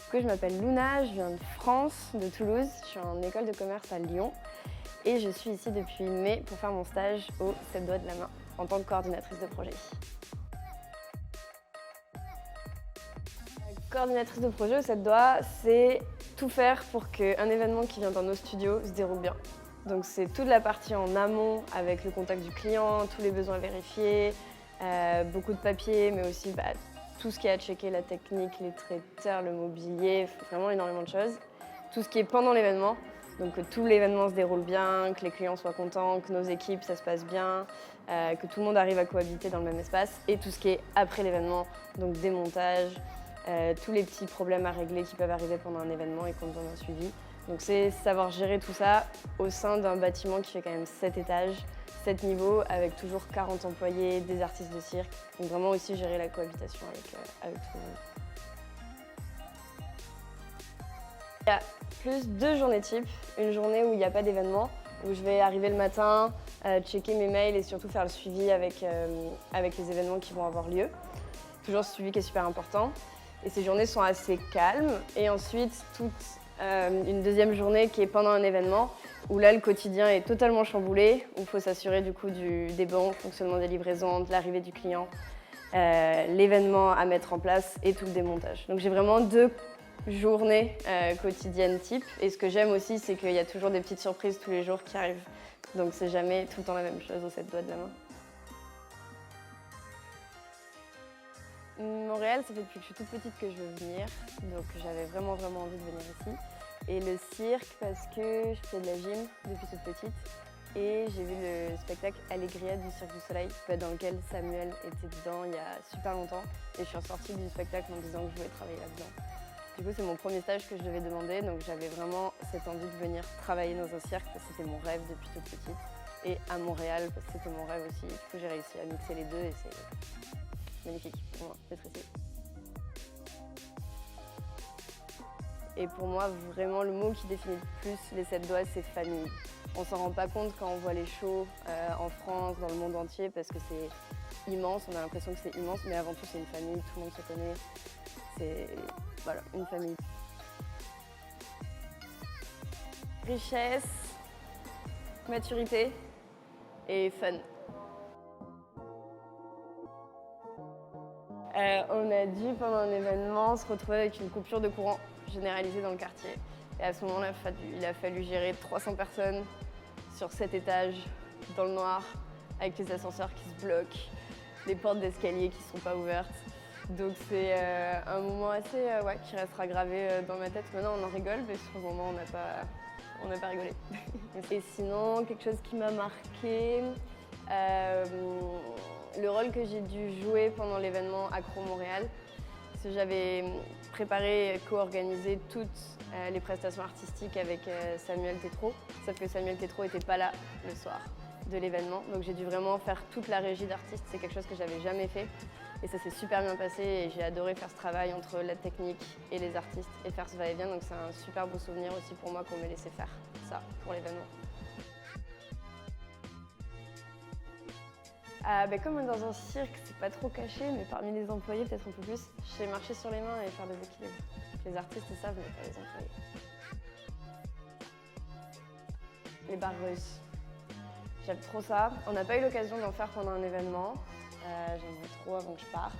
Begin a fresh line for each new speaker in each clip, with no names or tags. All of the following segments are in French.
Du coup, je m'appelle Luna, je viens de France, de Toulouse. Je suis en école de commerce à Lyon et je suis ici depuis mai pour faire mon stage au 7 doigts de la main en tant que coordinatrice de projet. Coordinatrice de projet au 7 doigts, c'est tout faire pour qu'un événement qui vient dans nos studios se déroule bien. Donc c'est toute la partie en amont avec le contact du client, tous les besoins vérifiés, beaucoup de papier, mais aussi tout ce qui est à checker, la technique, les traiteurs, le mobilier, vraiment énormément de choses. Tout ce qui est pendant l'événement, donc que tout l'événement se déroule bien, que les clients soient contents, que nos équipes, ça se passe bien, que tout le monde arrive à cohabiter dans le même espace. Et tout ce qui est après l'événement, donc démontage, tous les petits problèmes à régler qui peuvent arriver pendant un événement et qui ont besoin d'un suivi. Donc c'est savoir gérer tout ça au sein d'un bâtiment qui fait quand même 7 étages, 7 niveaux, avec toujours 40 employés, des artistes de cirque. Donc vraiment aussi gérer la cohabitation avec tout le monde. Il y a plus 2 journées types. Une journée où il n'y a pas d'événement, où je vais arriver le matin, checker mes mails et surtout faire le suivi avec les événements qui vont avoir lieu. Toujours ce suivi qui est super important. Et ces journées sont assez calmes. Et ensuite, une deuxième journée qui est pendant un événement, où là, le quotidien est totalement chamboulé, où il faut s'assurer du coup des bons fonctionnement des livraisons, de l'arrivée du client, l'événement à mettre en place et tout le démontage. Donc j'ai vraiment 2 journées quotidiennes type. Et ce que j'aime aussi, c'est qu'il y a toujours des petites surprises tous les jours qui arrivent. Donc c'est jamais tout le temps la même chose aux 7 doigts de la main. Montréal, ça fait depuis que je suis toute petite que je veux venir, donc j'avais vraiment envie de venir ici. Et le cirque parce que je fais de la gym depuis toute petite et j'ai vu le spectacle Allégria du Cirque du Soleil dans lequel Samuel était dedans il y a super longtemps et je suis ressortie du spectacle en disant que je voulais travailler là-dedans. Du coup, c'est mon premier stage que je devais demander, donc j'avais vraiment cette envie de venir travailler dans un cirque parce que c'était mon rêve depuis toute petite. Et à Montréal parce que c'était mon rêve aussi. Du coup, j'ai réussi à mixer les deux et c'est magnifique pour moi d'être ici. Et pour moi, vraiment, le mot qui définit le plus les 7 doigts, c'est famille. On s'en rend pas compte quand on voit les shows en France, dans le monde entier, parce que c'est immense, on a l'impression que c'est immense, mais avant tout, c'est une famille, tout le monde se connaît. C'est voilà, une famille. Richesse, maturité et fun. On a dû, pendant un événement, se retrouver avec une coupure de courant généralisée dans le quartier. Et à ce moment-là, il a fallu gérer 300 personnes sur 7 étages, dans le noir, avec les ascenseurs qui se bloquent, les portes d'escalier qui ne sont pas ouvertes. Donc c'est un moment assez qui restera gravé dans ma tête. Maintenant, on en rigole, mais sur le moment, on n'a pas rigolé. Et sinon, quelque chose qui m'a marqué, le rôle que j'ai dû jouer pendant l'événement Accro Montréal. Parce que j'avais préparé et co-organisé toutes les prestations artistiques avec Samuel Tétrault. Sauf que Samuel Tétrault n'était pas là le soir de l'événement. Donc j'ai dû vraiment faire toute la régie d'artiste. C'est quelque chose que j'avais jamais fait. Et ça s'est super bien passé et j'ai adoré faire ce travail entre la technique et les artistes et faire ce va-et-vient. Donc c'est un super beau souvenir aussi pour moi qu'on m'ait laissé faire ça pour l'événement. Comme dans un cirque, c'est pas trop caché, mais parmi les employés, peut-être un peu plus, je sais marcher sur les mains et faire des équilibres. Les artistes savent, mais pas les employés. Les barres russes. J'aime trop ça. On n'a pas eu l'occasion d'en faire pendant un événement. J'aimerais trop avant que je parte.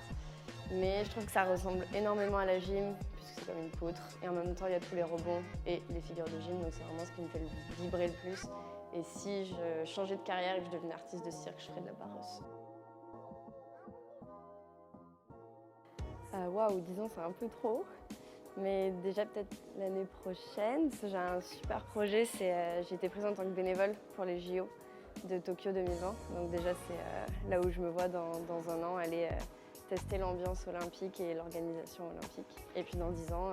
Mais je trouve que ça ressemble énormément à la gym, puisque c'est comme une poutre. Et en même temps, il y a tous les rebonds et les figures de gym, donc c'est vraiment ce qui me fait vibrer le plus. Et si je changeais de carrière et que je devenais artiste de cirque, je ferais de la barre russe. Waouh, 10 ans, c'est un peu trop. Mais déjà peut-être l'année prochaine, j'ai un super projet. J'ai été prise en tant que bénévole pour les JO de Tokyo 2020. Donc déjà, c'est là où je me vois dans un an, aller tester l'ambiance olympique et l'organisation olympique. Et puis dans 10 ans,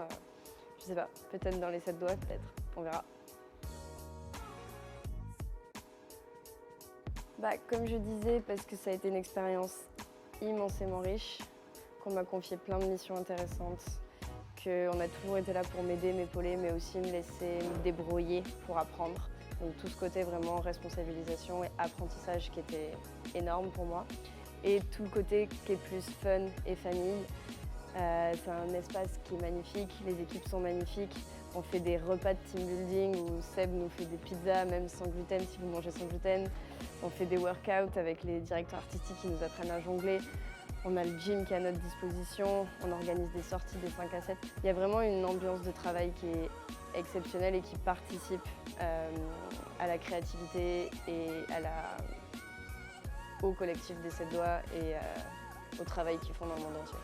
je sais pas, peut-être dans les 7 doigts, peut-être, on verra. Comme je disais, parce que ça a été une expérience immensément riche, qu'on m'a confié plein de missions intéressantes, qu'on a toujours été là pour m'aider, m'épauler, mais aussi me laisser me débrouiller pour apprendre. Donc tout ce côté vraiment responsabilisation et apprentissage qui était énorme pour moi. Et tout le côté qui est plus fun et famille, C'est un espace qui est magnifique, les équipes sont magnifiques. On fait des repas de team building où Seb nous fait des pizzas, même sans gluten si vous mangez sans gluten. On fait des workouts avec les directeurs artistiques qui nous apprennent à jongler. On a le gym qui est à notre disposition, on organise des sorties des 5 à 7. Il y a vraiment une ambiance de travail qui est exceptionnelle et qui participe à la créativité et au collectif des 7 doigts et au travail qu'ils font dans le monde entier.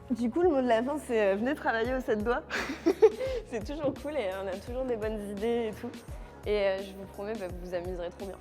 Du coup, le mot de la fin, c'est venez travailler aux 7 doigts. C'est toujours cool et on a toujours des bonnes idées et tout. Et je vous promets, vous vous amuserez trop bien.